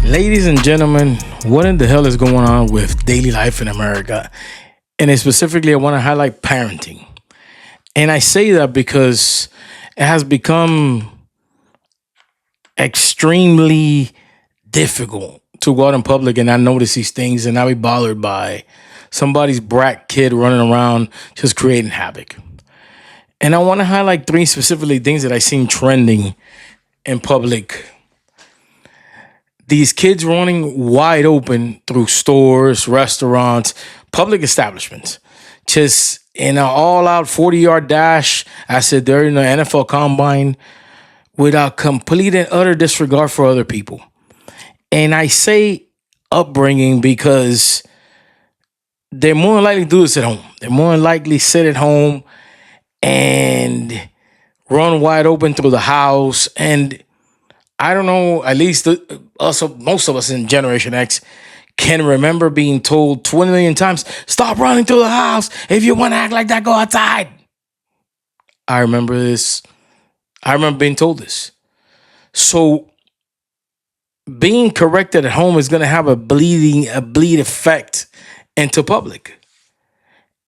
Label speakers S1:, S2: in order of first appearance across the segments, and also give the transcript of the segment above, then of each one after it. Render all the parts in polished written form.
S1: Ladies and gentlemen, what in the hell is going on with daily life in America? And specifically, I want to highlight parenting. And I say that because it has become extremely difficult to go out in public and not notice these things and not be bothered by somebody's brat kid running around just creating havoc. And I want to highlight three specifically things that I seen trending in public. These kids running wide open through stores, restaurants, public establishments, just in an all-out 40-yard dash. I said during the NFL Combine, without complete and utter disregard for other people. And I say upbringing because they're more than likely to do this at home. They're more than likely sit at home and run wide open through the house. And I don't know, at least most of us in Generation X can remember being told 20 million times, stop running through the house. If you want to act like that, go outside. I remember this. I remember being told this. So being corrected at home is going to have a bleed effect into public.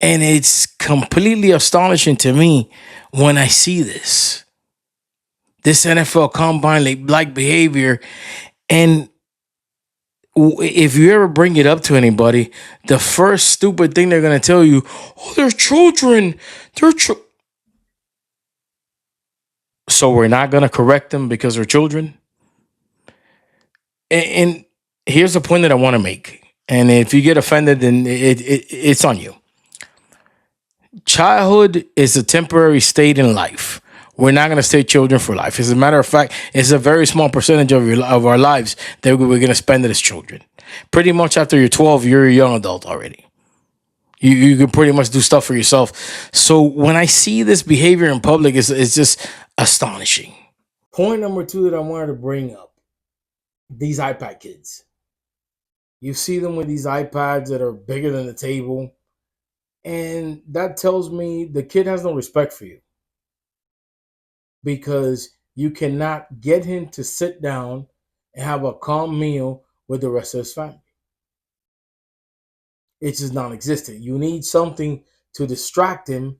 S1: And it's completely astonishing to me when I see this NFL Combine like behavior. And if you ever bring it up to anybody, the first stupid thing they're going to tell you, oh, they're children. So we're not going to correct them because they're children. And here's the point that I want to make. And if you get offended, then it's on you. Childhood is a temporary state in life. We're not going to stay children for life. As a matter of fact, it's a very small percentage of our lives that we're going to spend it as children. Pretty much after you're 12, you're a young adult already. You can pretty much do stuff for yourself. So when I see this behavior in public, it's just astonishing. Point number two that I wanted to bring up, these iPad kids. You see them with these iPads that are bigger than the table. And that tells me the kid has no respect for you because you cannot get him to sit down and have a calm meal with the rest of his family. It's just non-existent. You need something to distract him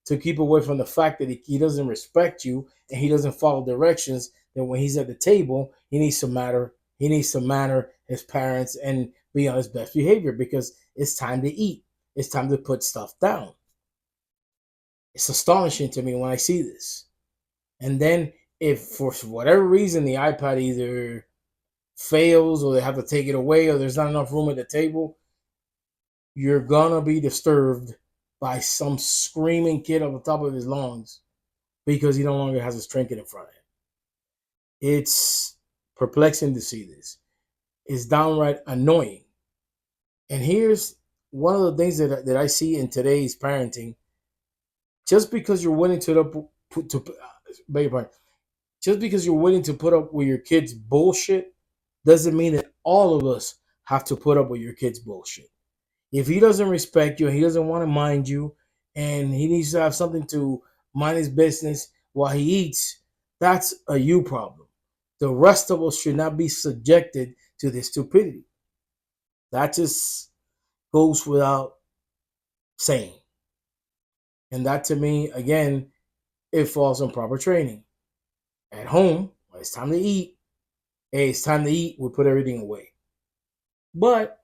S1: to keep away from the fact that he doesn't respect you and he doesn't follow directions. That when he's at the table, he needs to manner his parents and be on his best behavior because it's time to eat. It's time to put stuff down. It's astonishing to me when I see this. And then if for whatever reason the iPad either fails or they have to take it away or there's not enough room at the table, you're gonna be disturbed by some screaming kid on the top of his lungs because he no longer has his trinket in front of him. It's perplexing to see this. It's downright annoying. And here's one of the things that I see in today's parenting. Just because you're willing just because you're willing to put up with your kids' bullshit doesn't mean that all of us have to put up with your kids' bullshit. If he doesn't respect you and he doesn't want to mind you and he needs to have something to mind his business while he eats, that's a you problem. The rest of us should not be subjected to this stupidity. That just goes without saying. And that to me, again, it falls on proper training. At home, when it's time to eat, hey, it's time to eat, we put everything away. But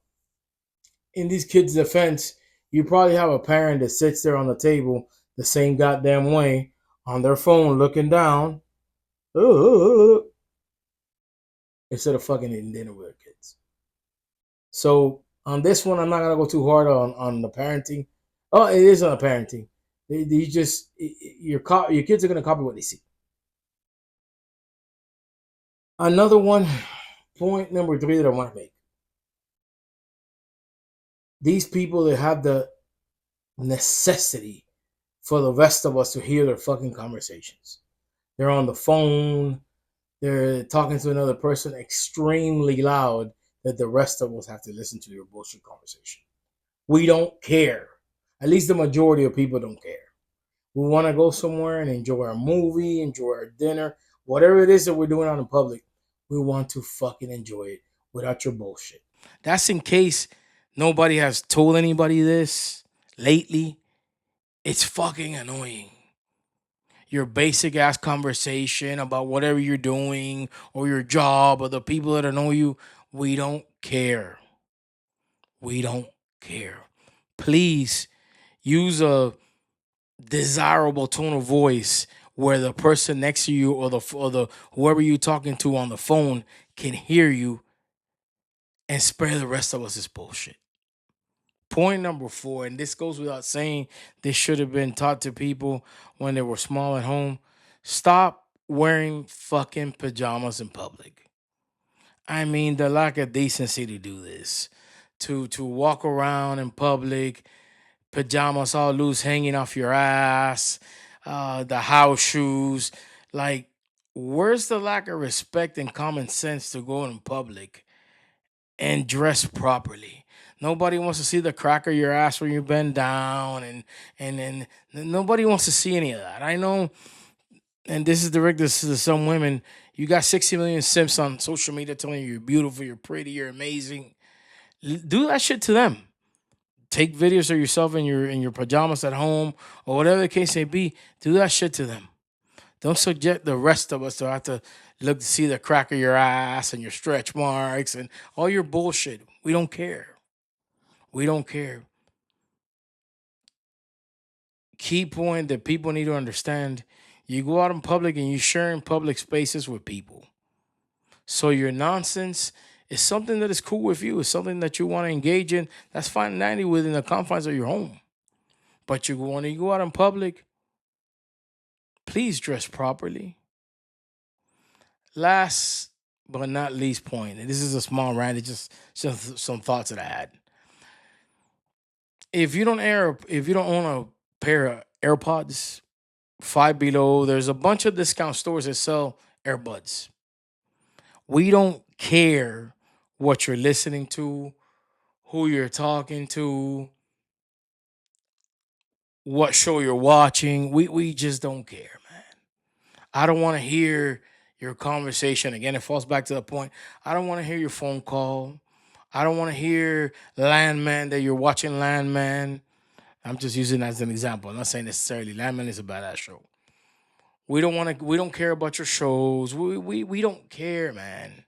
S1: in these kids' defense, you probably have a parent that sits there on the table the same goddamn way on their phone looking down instead of fucking eating dinner with their kids. So on this one, I'm not gonna go too hard on the parenting. Oh, it is on the parenting. Your kids are gonna copy what they see. Another one, point number three that I want to make. These people that have the necessity for the rest of us to hear their fucking conversations. They're on the phone. They're talking to another person extremely loud that the rest of us have to listen to your bullshit conversation. We don't care. At least the majority of people don't care. We want to go somewhere and enjoy our movie, enjoy our dinner, whatever it is that we're doing out in public. We want to fucking enjoy it. without your bullshit. That's in case nobody has told anybody this lately. It's fucking annoying. Your basic ass conversation about whatever you're doing or your job or the people that know you, we don't care. We don't care. Please use a desirable tone of voice where the person next to you or the whoever you're talking to on the phone can hear you, and spare the rest of us this bullshit. Point number 4, and this goes without saying, this should have been taught to people when they were small at home. Stop wearing fucking pajamas in public. I mean, the lack of decency to do this, to walk around in public, pajamas all loose, hanging off your ass, the house shoes. Like, where's the lack of respect and common sense to go in public and dress properly? Nobody wants to see the crack of your ass when you bend down, and nobody wants to see any of that. I know, and this is directed to some women. You got 60 million simps on social media telling you you're beautiful, you're pretty, you're amazing. Do that shit to them. Take videos of yourself in your pajamas at home or whatever the case may be. Do that shit to them. Don't subject the rest of us to have to look to see the crack of your ass and your stretch marks and all your bullshit. We don't care. We don't care. Key point that people need to understand: you go out in public and you share in public spaces with people. So your nonsense is something that is cool with you. It's something that you want to engage in. That's fine and dandy within the confines of your home. But when you go out in public, please dress properly. Last but not least point, and this is a small rant, it's just some thoughts that I had. If you don't own a pair of AirPods, Five Below, there's a bunch of discount stores that sell earbuds. We don't care what you're listening to, who you're talking to, what show you're watching. We just don't care, man. I don't want to hear your conversation. Again, it falls back to the point. I don't want to hear your phone call. I don't want to hear Landman that you're watching Landman. I'm just using it as an example. I'm not saying necessarily Landman is a badass show. We don't care about your shows. We don't care, man.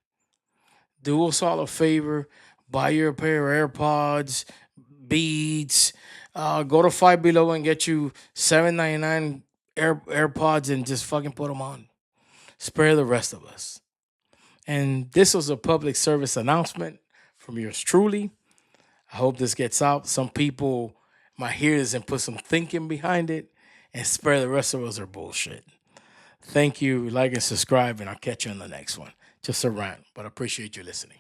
S1: Do us all a favor. Buy your pair of AirPods, Beats. Go to Five Below and get you $7.99 AirPods and just fucking put them on. Spare the rest of us. And this was a public service announcement from yours truly. I hope this gets out. Some people might hear this and put some thinking behind it, and spare the rest of us their bullshit. Thank you. Like and subscribe, and I'll catch you on the next one. Just a rant, but I appreciate you listening.